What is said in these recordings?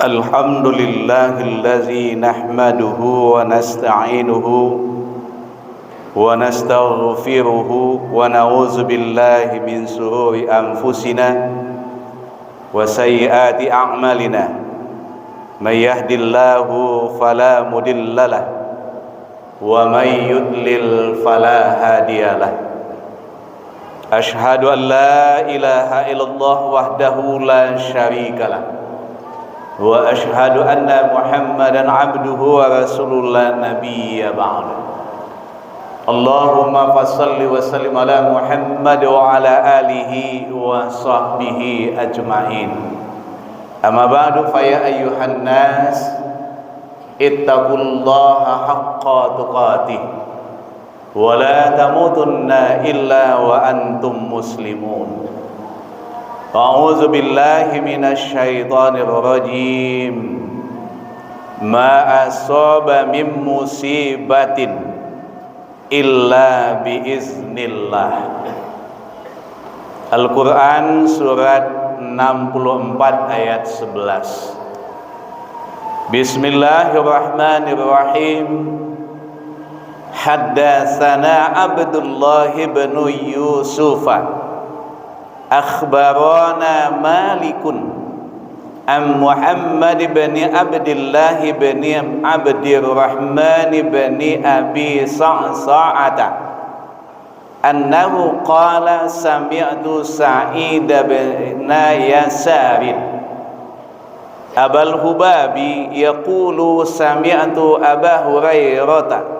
Alhamdulillahillazi nahmaduhu wa nasta'inuhu wa nastaghfiruhu wa na'udzu billahi min shururi anfusina wa sayyiati a'malina. May yahdihillahu fala mudhillalah wa may yudlil fala hadiyalah. Ashhadu an la ilaha illallah wahdahu la syarikalah wa ashhadu anna Muhammadan abduhu wa rasulullah la nabiyya ba'da. Allahumma fassalli wa sallim ala Muhammad wa ala alihi wa sahbihi ajma'in. Amma ba'du, fa ya ayyuhan nas ittaqullaha haqqa tuqatih wa la tamutunna illa wa antum muslimun. A'udzu billahi minasy syaithanir rajim. Ma asaba min musibatin illa biiznillah. Al-Qur'an surat 64 ayat 11. Bismillahirrahmanirrahim. Haddatsana Abdullah bin Yusufa akhbarana Malikun am Muhammad bin Abdullah bin Abdirrahman bin Abi Sa'sa'ata annahu qala sami'tu Sa'id bin Yasar Abul Hubabi yaqulu sami'tu Aba Hurairah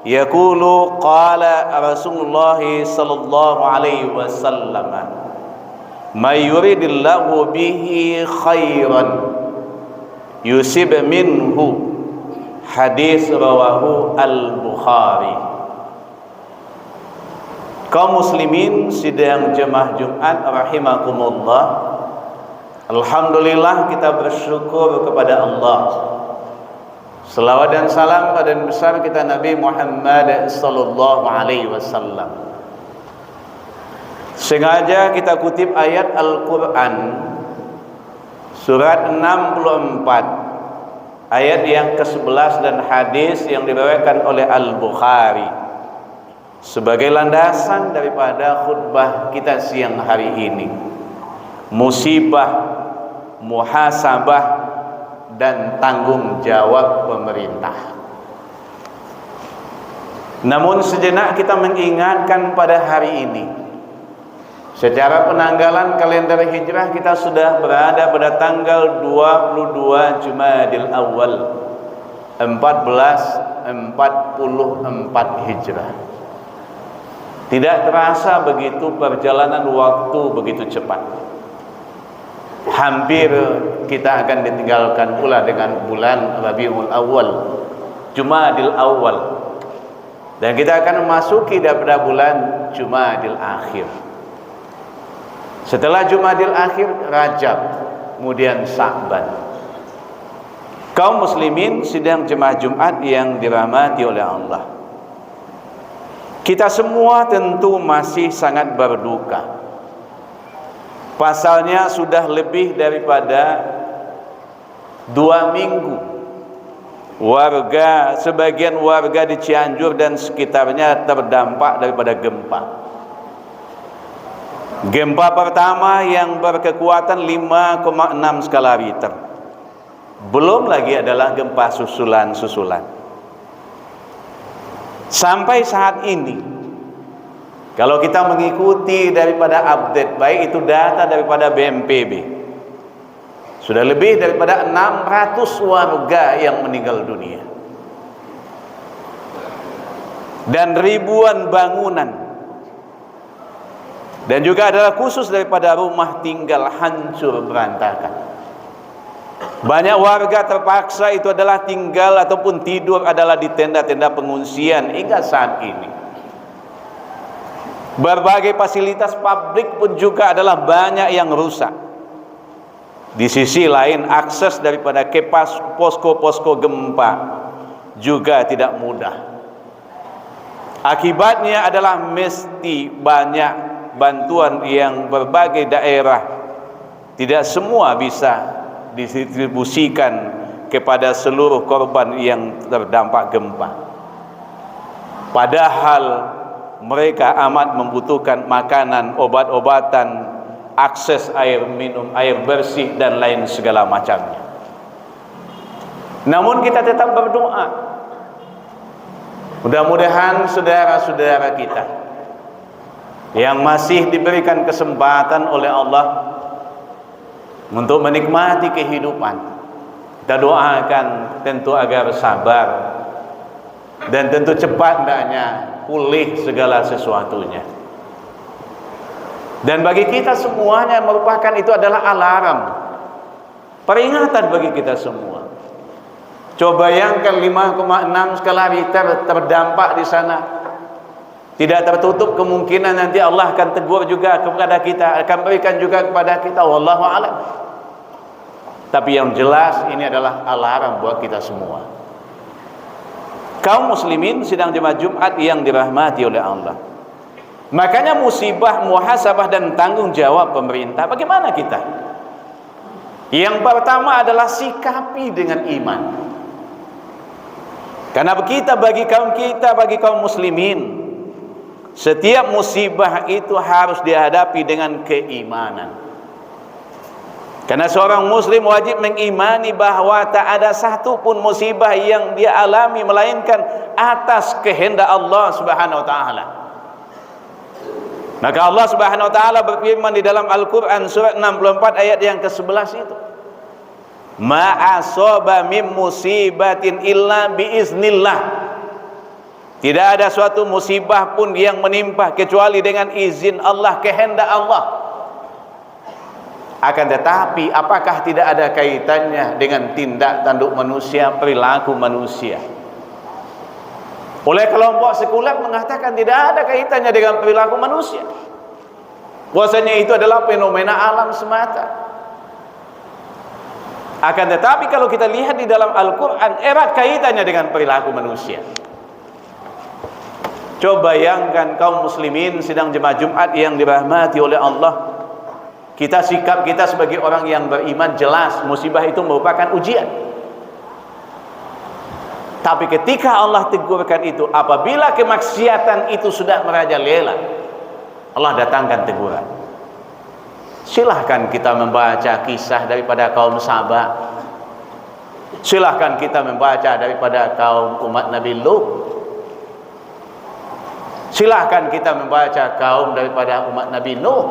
yaqulu qala Rasulullah sallallahu alaihi wasallam may yuridillahu bihi khairan yusib minhu. Hadis rawahu al-Bukhari. Kaum muslimin sidang jemaah Jumat rahimakumullah, alhamdulillah kita bersyukur kepada Allah. Selawat dan salam pada Nabi besar kita Nabi Muhammad sallallahu alaihi wasallam. Sengaja kita kutip ayat Al-Qur'an surat 64 ayat yang ke-11 dan hadis yang diriwayatkan oleh Al-Bukhari sebagai landasan daripada khutbah kita siang hari ini. Musibah, muhasabah dan tanggung jawab pemerintah. Namun sejenak kita mengingatkan pada hari ini, secara penanggalan kalender hijrah kita sudah berada pada tanggal 22 Jumadil Awal 1444 Hijrah. Tidak terasa begitu perjalanan waktu begitu cepat. Hampir kita akan ditinggalkan pula dengan bulan Rabiul Awal, Jumadil Awal, dan kita akan memasuki daripada bulan Jumadil Akhir. Setelah Jumadil Akhir, Rajab, kemudian Sa'ban. Kaum muslimin sidang jemaah Jumat yang dirahmati oleh Allah, kita semua tentu masih sangat berduka. Pasalnya sudah lebih daripada 2 minggu sebagian warga di Cianjur dan sekitarnya terdampak daripada gempa. Gempa pertama yang berkekuatan 5,6 skala Richter. Belum lagi adalah gempa susulan-susulan. Sampai saat ini, kalau kita mengikuti daripada update, baik itu data daripada BNPB, sudah lebih daripada 600 warga yang meninggal dunia. Dan ribuan bangunan. Dan juga adalah khusus daripada rumah tinggal hancur berantakan. Banyak warga terpaksa itu adalah tinggal ataupun tidur adalah di tenda-tenda pengungsian hingga saat ini. Berbagai fasilitas publik pun juga adalah banyak yang rusak. Di sisi lain, akses daripada ke posko-posko gempa juga tidak mudah. Akibatnya adalah mesti banyak bantuan yang berbagai daerah tidak semua bisa didistribusikan kepada seluruh korban yang terdampak gempa. Padahal mereka amat membutuhkan makanan, obat-obatan, akses air minum, air bersih dan lain segala macamnya. Namun kita tetap berdoa. Mudah-mudahan saudara-saudara kita yang masih diberikan kesempatan oleh Allah untuk menikmati kehidupan, kita doakan tentu agar sabar dan tentu cepat hendaknya pulih segala sesuatunya. Dan bagi kita semuanya merupakan itu adalah alarm, peringatan bagi kita semua. Coba bayangkan 5,6 skala Richter terdampak di sana. Tidak tertutup kemungkinan nanti Allah akan tegur juga kepada kita, akan berikan juga kepada kita, wallahu a'lam. Tapi yang jelas ini adalah alarm buat kita semua. Kaum muslimin sidang jemaah Jumat yang dirahmati oleh Allah. Makanya musibah, muhasabah dan tanggung jawab pemerintah, bagaimana kita? Yang pertama adalah sikapi dengan iman. Karena bagi kaum muslimin, setiap musibah itu harus dihadapi dengan keimanan. Karena seorang muslim wajib mengimani bahwa tak ada satu pun musibah yang dia alami melainkan atas kehendak Allah Subhanahu wa taala. Maka Allah Subhanahu wa taala berfirman di dalam Al-Qur'an surat 64 ayat yang ke-11 itu, ma asaba min musibatin illa biiznillah. Tidak ada suatu musibah pun yang menimpa kecuali dengan izin Allah, kehendak Allah. Akan tetapi apakah tidak ada kaitannya dengan tindak tanduk manusia, perilaku manusia? Oleh kelompok sekuler mengatakan tidak ada kaitannya dengan perilaku manusia, bahwasanya itu adalah fenomena alam semata. Akan tetapi kalau kita lihat di dalam Al-Quran, erat kaitannya dengan perilaku manusia. Coba bayangkan kaum muslimin sidang jemaah Jumat yang dirahmati oleh Allah, sikap kita sebagai orang yang beriman jelas musibah itu merupakan ujian. Tapi ketika Allah tegurkan itu, apabila kemaksiatan itu sudah merajalela, Allah datangkan teguran. Silahkan kita membaca kisah daripada kaum Saba. Silahkan kita membaca daripada kaum umat Nabi Lut. Silahkan kita membaca kaum daripada umat Nabi Nuh.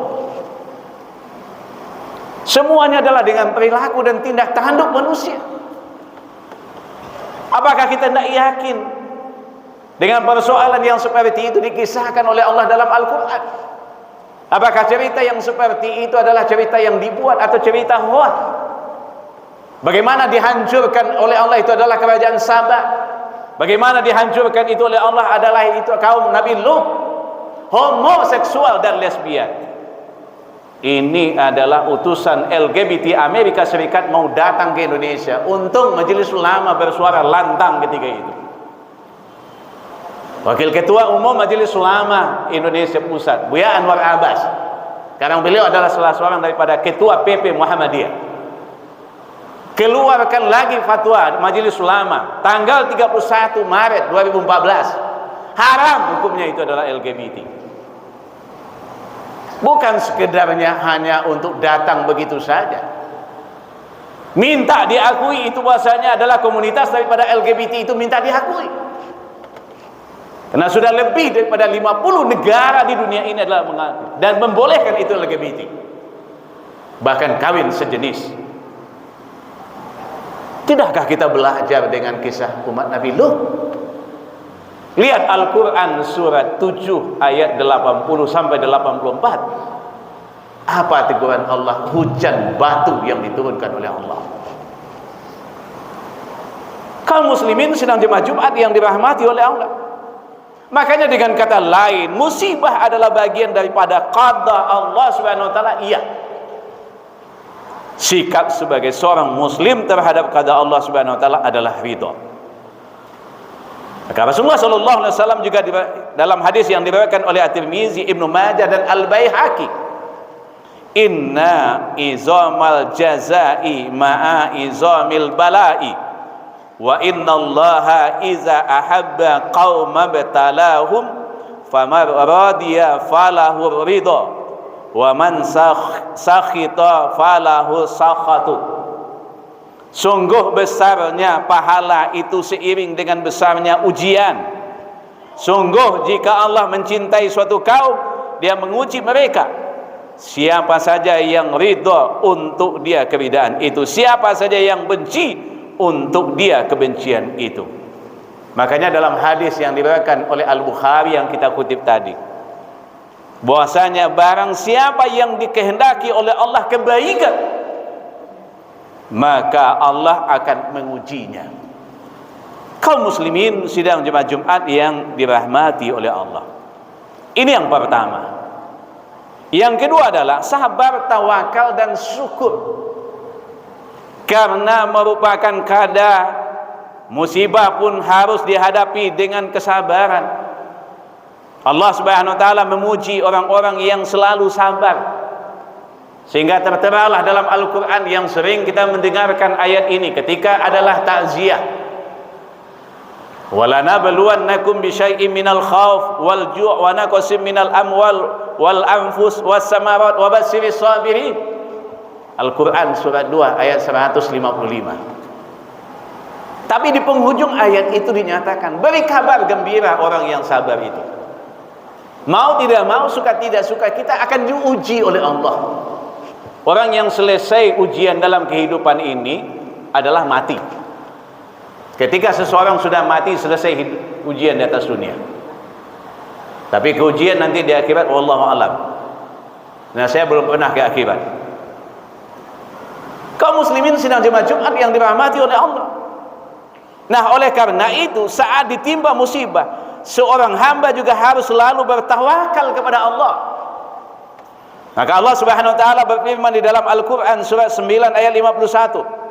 Semuanya adalah dengan perilaku dan tindak tanduk manusia. Apakah kita tidak yakin dengan persoalan yang seperti itu dikisahkan oleh Allah dalam Al-Quran? Apakah cerita yang seperti itu adalah cerita yang dibuat atau cerita hoax? Bagaimana dihancurkan oleh Allah itu adalah kerajaan Sabah. Bagaimana dihancurkan itu oleh Allah adalah itu kaum Nabi Lut, homoseksual dan lesbian. Ini adalah utusan LGBT Amerika Serikat mau datang ke Indonesia. Untung Majelis Ulama bersuara lantang ketika itu. Wakil Ketua Umum Majelis Ulama Indonesia Pusat, Buya Anwar Abbas, karena beliau adalah salah seorang daripada Ketua PP Muhammadiyah, keluarkan lagi fatwa Majelis Ulama tanggal 31 Maret 2014, haram hukumnya itu adalah LGBT. Bukan sekedarnya hanya untuk datang begitu saja, minta diakui itu bahasanya adalah komunitas daripada LGBT itu minta diakui. Karena sudah lebih daripada 50 negara di dunia ini adalah mengaku dan membolehkan itu LGBT, bahkan kawin sejenis. Tidakkah kita belajar dengan kisah umat Nabi Lut? Lihat Al-Quran surat 7 ayat 80 sampai 84. Apa teguran Allah? Hujan batu yang diturunkan oleh Allah. Kaum muslimin sedang jemaah Jumat yang dirahmati oleh Allah. Makanya dengan kata lain, musibah adalah bagian daripada qada Allah Subhanahu wa taala. Iya. Sikap sebagai seorang muslim terhadap qada Allah Subhanahu wa taala adalah ridha. Maka Rasulullah sallallahu alaihi wasallam juga dalam hadis yang diriwayatkan oleh At-Tirmizi, Ibnu Majah dan Al-Baihaqi, Inna izamal jazai ma'a izamil balai, wa innallaha iza ahabba qauma batalahum famar radiya falahu ridha wa man sakhita falahu sakhatu. Sungguh besarnya pahala itu seiring dengan besarnya ujian. Sungguh jika Allah mencintai suatu kaum, Dia menguji mereka. Siapa saja yang ridha untuk dia keridaan itu, siapa saja yang benci untuk dia kebencian itu. Makanya dalam hadis yang diriwayatkan oleh Al-Bukhari yang kita kutip tadi, bahwasanya barang siapa yang dikehendaki oleh Allah kebaikan, maka Allah akan mengujinya. Kaum muslimin sidang jemaah Jumat yang dirahmati oleh Allah, ini yang pertama. Yang kedua adalah sabar, tawakal dan syukur, karena merupakan kadar musibah pun harus dihadapi dengan kesabaran. Allah Subhanahu wa taala memuji orang-orang yang selalu sabar, sehingga terteralah dalam Al-Qur'an yang sering kita mendengarkan ayat ini ketika adalah takziah. وَلَنَبْلُوَنَّكُمْ بِشَيْءٍ مِنَ الْخَوْفِ وَالْجُوعِ وَنَقْصٍ مِنَ الْأَمْوَالِ وَالْأَنْفُسِ وَالثَّمَرَاتِ وَبَشِّرِ الصَّابِرِينَ. Al-Quran surat 2 ayat 155. Tapi di penghujung ayat itu dinyatakan, beri kabar gembira orang yang sabar itu. Mau tidak mau, suka tidak suka, kita akan diuji oleh Allah. Orang yang selesai ujian dalam kehidupan ini adalah mati. Ketika seseorang sudah mati, selesai ujian di atas dunia. Tapi keujian nanti di akhirat, wallahu alam. Nah, saya belum pernah ke akhirat. Kaum muslimin sidang jemaah Jumat yang dirahmati oleh Allah. Nah, oleh karena itu saat ditimpa musibah, seorang hamba juga harus selalu bertawakal kepada Allah. Maka Allah Subhanahu wa taala berfirman di dalam Al-Qur'an surat 9 ayat 51.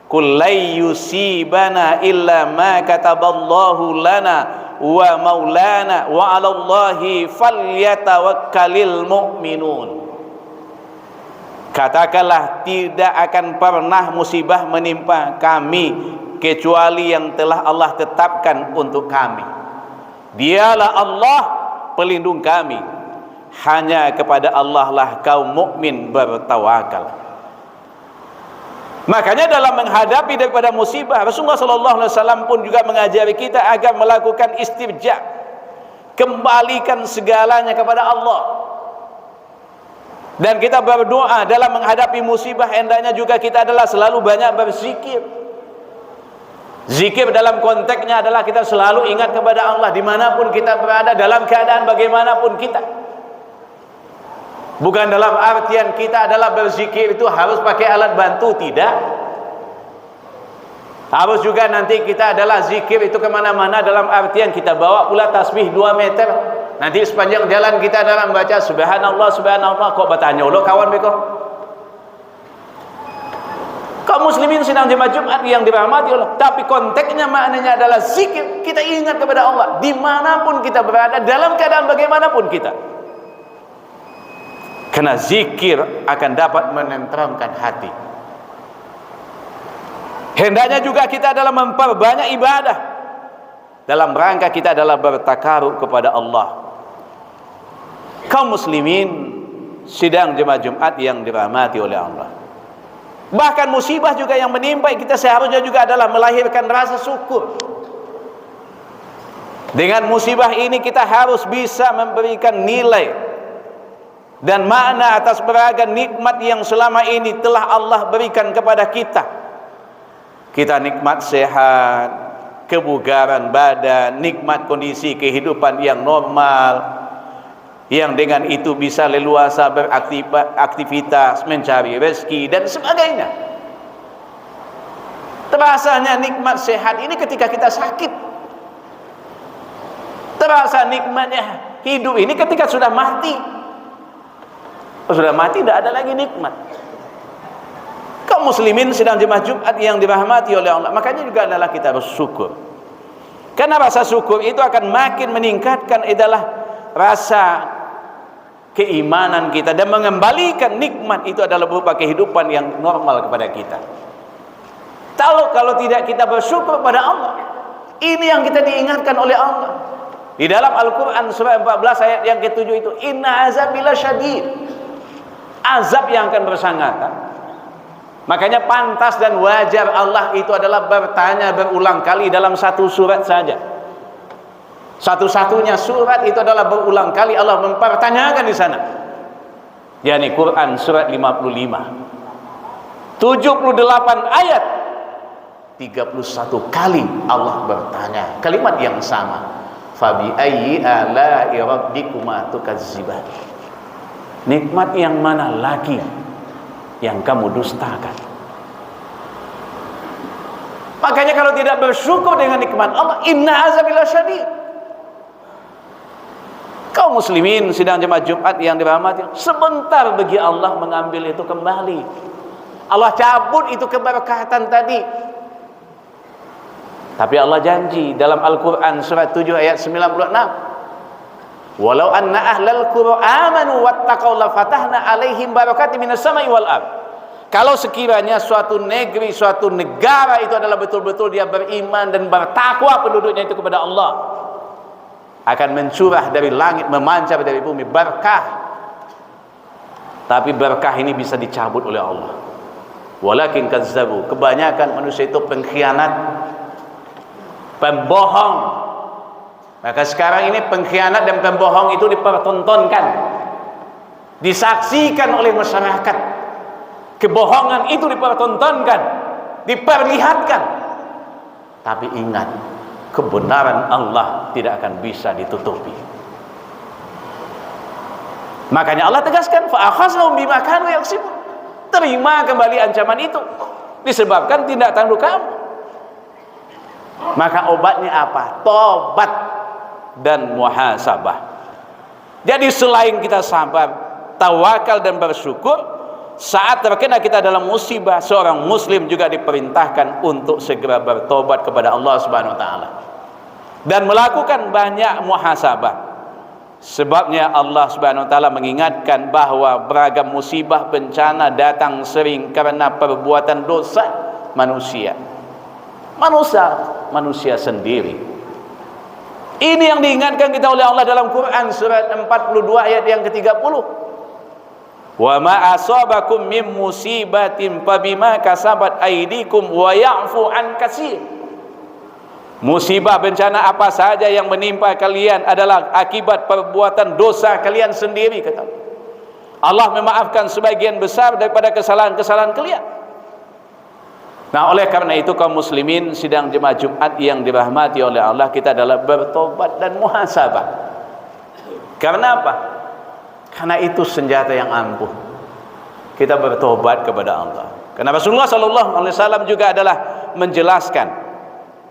Qul la yusibana illa ma kataballahu lana wa maulana wa 'alallahi falyatawakkalul mu'minun. Katakanlah, tidak akan pernah musibah menimpa kami kecuali yang telah Allah tetapkan untuk kami. Dialah Allah pelindung kami. Hanya kepada Allah lah kaum mukmin bertawakal. Makanya dalam menghadapi daripada musibah, Rasulullah SAW pun juga mengajari kita agar melakukan istirja, kembalikan segalanya kepada Allah. Dan kita berdoa dalam menghadapi musibah, hendaknya juga kita adalah selalu banyak berzikir. Zikir dalam konteksnya adalah kita selalu ingat kepada Allah dimanapun kita berada, dalam keadaan bagaimanapun kita. Bukan dalam artian kita adalah berzikir itu harus pakai alat bantu, tidak. Harus juga nanti kita adalah zikir itu kemana-mana, dalam artian kita bawa pula tasbih 2 meter. Nanti sepanjang jalan kita dalam baca subhanallah, subhanallah. Kok bertanya lo kawan beko? Kaum muslimin sidang jemaah Jumat yang dirahmati Allah. Tapi konteksnya maknanya adalah zikir. Kita ingat kepada Allah dimanapun kita berada, dalam keadaan bagaimanapun kita. Karena zikir akan dapat menenteramkan hati. Hendaknya juga kita adalah memperbanyak ibadah, dalam rangka kita adalah bertakarub kepada Allah. Kaum muslimin sidang jemaah Jumat yang dirahmati oleh Allah. Bahkan musibah juga yang menimpa kita seharusnya juga adalah melahirkan rasa syukur. Dengan musibah ini kita harus bisa memberikan nilai dan makna atas beragam nikmat yang selama ini telah Allah berikan kepada kita. Kita nikmat sehat, kebugaran badan, nikmat kondisi kehidupan yang normal, yang dengan itu bisa leluasa beraktivitas, mencari rezeki dan sebagainya. Terasanya nikmat sehat ini ketika kita sakit. Terasa nikmatnya hidup ini ketika sudah mati. Sudah mati tidak ada lagi nikmat. Kaum muslimin sedang jemaah Jumat yang dirahmati oleh Allah, makanya juga adalah kita bersyukur. Karena rasa syukur itu akan makin meningkatkan adalah rasa keimanan kita dan mengembalikan nikmat itu adalah berupa kehidupan yang normal kepada kita. Kalau tidak kita bersyukur pada Allah, ini yang kita diingatkan oleh Allah di dalam Al-Quran surah 14 ayat yang ke-7 itu, inna azabila syadid, azab yang akan bersangatan. Makanya pantas dan wajar Allah itu adalah bertanya berulang kali dalam satu surat saja. Satu-satunya surat itu adalah berulang kali Allah mempertanyakan di sana. yakni Quran surat 55, 78 ayat, 31 kali Allah bertanya kalimat yang sama. Fabi ayyi ala'i rabbikuma tukazziban. Nikmat yang mana lagi yang kamu dustakan? Makanya kalau tidak bersyukur dengan nikmat Allah, inna azabillah syadid. Kaum muslimin sidang jemaat Jumat yang dirahmati, sebentar bagi Allah mengambil itu kembali. Allah cabut itu keberkatan tadi. Tapi Allah janji dalam Al-Quran surat 7 ayat 96, walau anna ahlal qura amanu wattaqaw la fatahna alaihim barakatim minas samai wal ard. Kalau sekiranya suatu negeri, suatu negara itu adalah betul-betul dia beriman dan bertakwa penduduknya itu kepada Allah, akan mencurah dari langit, memancar dari bumi berkah. Tapi berkah ini bisa dicabut oleh Allah. Walakin kazzabu, kebanyakan manusia itu pengkhianat, pembohong. Maka sekarang ini pengkhianat dan pembohong itu dipertontonkan, disaksikan oleh masyarakat. Kebohongan itu dipertontonkan, diperlihatkan. Tapi ingat, kebenaran Allah tidak akan bisa ditutupi. Makanya Allah tegaskan, fa akhadnahum bima kanu yaksibun. Terima kembali ancaman itu disebabkan tindak tanduk kamu. Maka obatnya apa? Tobat dan muhasabah. Jadi selain kita sabar, tawakal dan bersyukur, saat terkena kita dalam musibah, seorang muslim juga diperintahkan untuk segera bertobat kepada Allah Subhanahu wa taala dan melakukan banyak muhasabah. Sebabnya Allah Subhanahu wa taala mengingatkan bahwa beragam musibah bencana datang sering karena perbuatan dosa manusia. Manusia sendiri. Ini yang diingatkan kita oleh Allah dalam Quran surat 42 ayat yang ke-30. Wa ma asabakum min musibatin fabima kasabat aydikum wa ya'fu an katsir. Musibah bencana apa saja yang menimpa kalian adalah akibat perbuatan dosa kalian sendiri, kata Allah. Memaafkan sebagian besar daripada kesalahan-kesalahan kalian. Nah, oleh karena itu kaum muslimin sidang jemaah Jumat yang dirahmati oleh Allah, kita adalah bertobat dan muhasabah. Karena apa? Karena itu senjata yang ampuh. Kita bertobat kepada Allah. Karena Rasulullah SAW juga adalah menjelaskan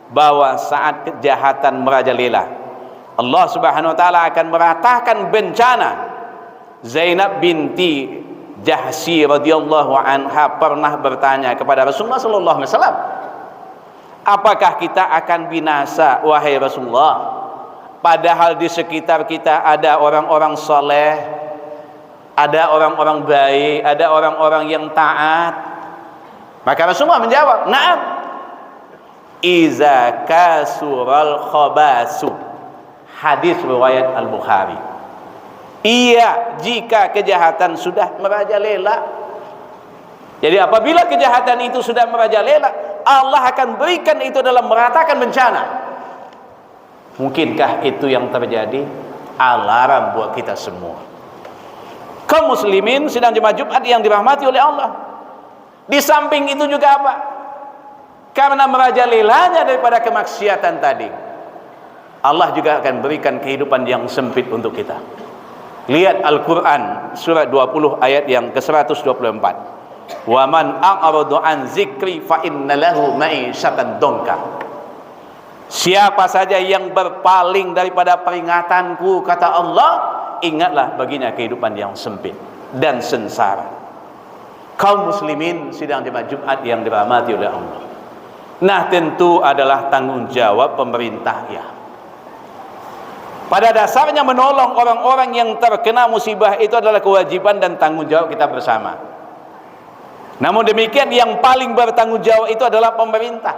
bahwa saat kejahatan merajalela, Allah Subhanahu wa taala akan meratakan bencana. Zainab binti Jahsy radhiyallahu anha pernah bertanya kepada Rasulullah SAW, apakah kita akan binasa wahai Rasulullah, padahal di sekitar kita ada orang-orang soleh, ada orang-orang baik, ada orang-orang yang taat? Maka Rasulullah menjawab, na'am, iza kasural khabasu. Hadis riwayat Al-Bukhari. Iya, jika kejahatan sudah merajalela. Jadi apabila kejahatan itu sudah merajalela, Allah akan berikan itu dalam meratakan bencana. Mungkinkah itu yang terjadi? Alarm buat kita semua. Kaum muslimin sidang jemaah Jumat yang dirahmati oleh Allah. Di samping itu juga apa? Karena merajalelanya daripada kemaksiatan tadi, Allah juga akan berikan kehidupan yang sempit untuk kita. Lihat Al-Quran surat 20 ayat yang ke-124. Wa man a'radu an zikri fa inna lahu ma'isyatan dongka. Siapa saja yang berpaling daripada peringatanku, kata Allah, ingatlah baginya kehidupan yang sempit dan sengsara. Kaum muslimin sidang jemaah Jumat yang dirahmati oleh Allah. Nah, tentu adalah tanggung jawab pemerintah, ya. Pada dasarnya menolong orang-orang yang terkena musibah itu adalah kewajiban dan tanggung jawab kita bersama. Namun demikian yang paling bertanggung jawab itu adalah pemerintah.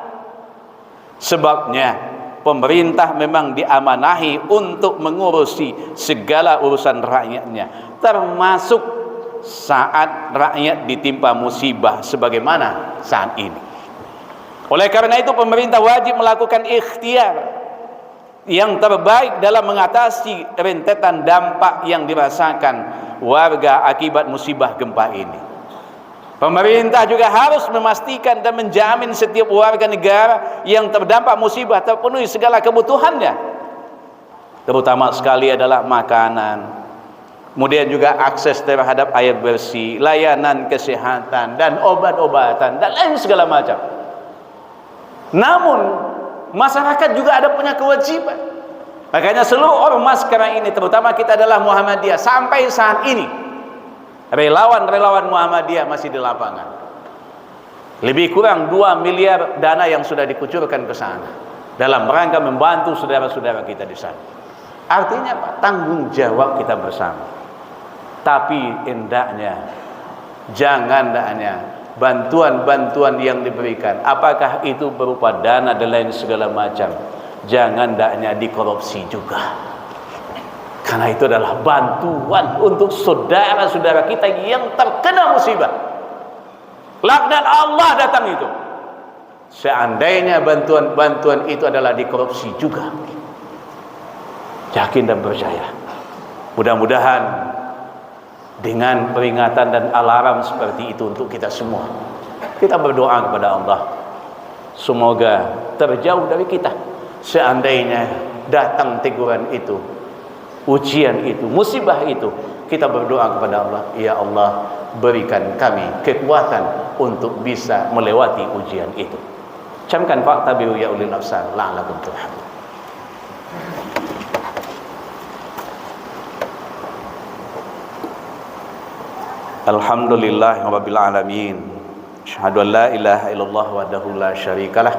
Sebabnya pemerintah memang diamanahi untuk mengurusi segala urusan rakyatnya, termasuk saat rakyat ditimpa musibah sebagaimana saat ini. Oleh karena itu pemerintah wajib melakukan ikhtiar yang terbaik dalam mengatasi rentetan dampak yang dirasakan warga akibat musibah gempa ini. Pemerintah juga harus memastikan dan menjamin setiap warga negara yang terdampak musibah terpenuhi segala kebutuhannya, terutama sekali adalah makanan, kemudian juga akses terhadap air bersih, layanan kesehatan dan obat-obatan dan lain segala macam. Namun masyarakat juga ada punya kewajiban. Makanya seluruh ormas sekarang ini, terutama kita adalah Muhammadiyah, sampai saat ini relawan-relawan Muhammadiyah masih di lapangan. Lebih kurang 2 miliar dana yang sudah dikucurkan ke sana dalam rangka membantu saudara-saudara kita di sana. Artinya apa? Tanggung jawab kita bersama. Tapi jangan bantuan-bantuan yang diberikan, apakah itu berupa dana dan lain segala macam, jangan dikorupsi juga. Karena itu adalah bantuan untuk saudara-saudara kita yang terkena musibah. Laknat Allah datang itu. Seandainya bantuan-bantuan itu adalah dikorupsi juga. Yakin dan percaya. Mudah-mudahan dengan peringatan dan alarm seperti itu untuk kita semua, kita berdoa kepada Allah, semoga terjauh dari kita seandainya datang teguran itu, ujian itu, musibah itu. Kita berdoa kepada Allah, ya Allah, berikan kami kekuatan untuk bisa melewati ujian itu. Camkan fa'tabiru ya ulil absar la'allakum turhamun. Alhamdulillah rabbil alamin. Asyhadu an la ilaha illallah wahdahu la syarikalah.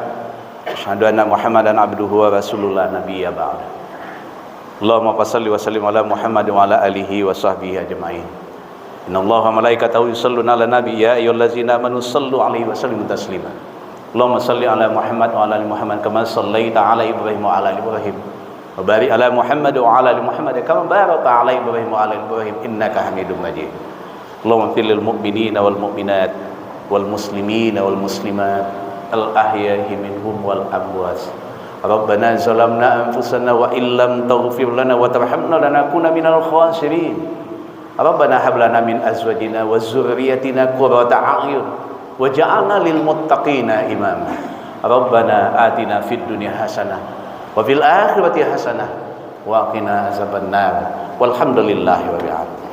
Asyhadu anna Muhammadan abduhu wa rasulullah nabiyya ba'd. Allahumma shalli wa sallim ala Muhammad wa ala alihi wa sahbihi ajma'in. Innallaha wa malaikatahu yusholluna 'alan nabi ya ayyuhallazina amanu shallu 'alaihi wa sallimu taslima. Allahumma shalli ala Muhammad wa ala ali Muhammad kama shallaita ala Ibrahim wa ala ali Ibrahim. Wa barik ala Muhammad wa ala ali Muhammad kama barakta ala Ibrahim wa ala ali Ibrahim innaka Hamidum Majid. Allahumma fil lil mu'minina wal mu'minat wal muslimina wal muslimat al ahya'i minhum wal amwat. Rabbana zalamna anfusana wa illam taghfir lana wa tarhamna lanakuna minal khasirin. Rabbana hab lana min azwajina wa dzurriyyatina qurrata a'yun waj'alna lil muttaqina imama. Rabbana atina fid dunya hasanah wa fil akhirati hasanah wa qina azabannar. Walhamdulillahi rabbil alamin.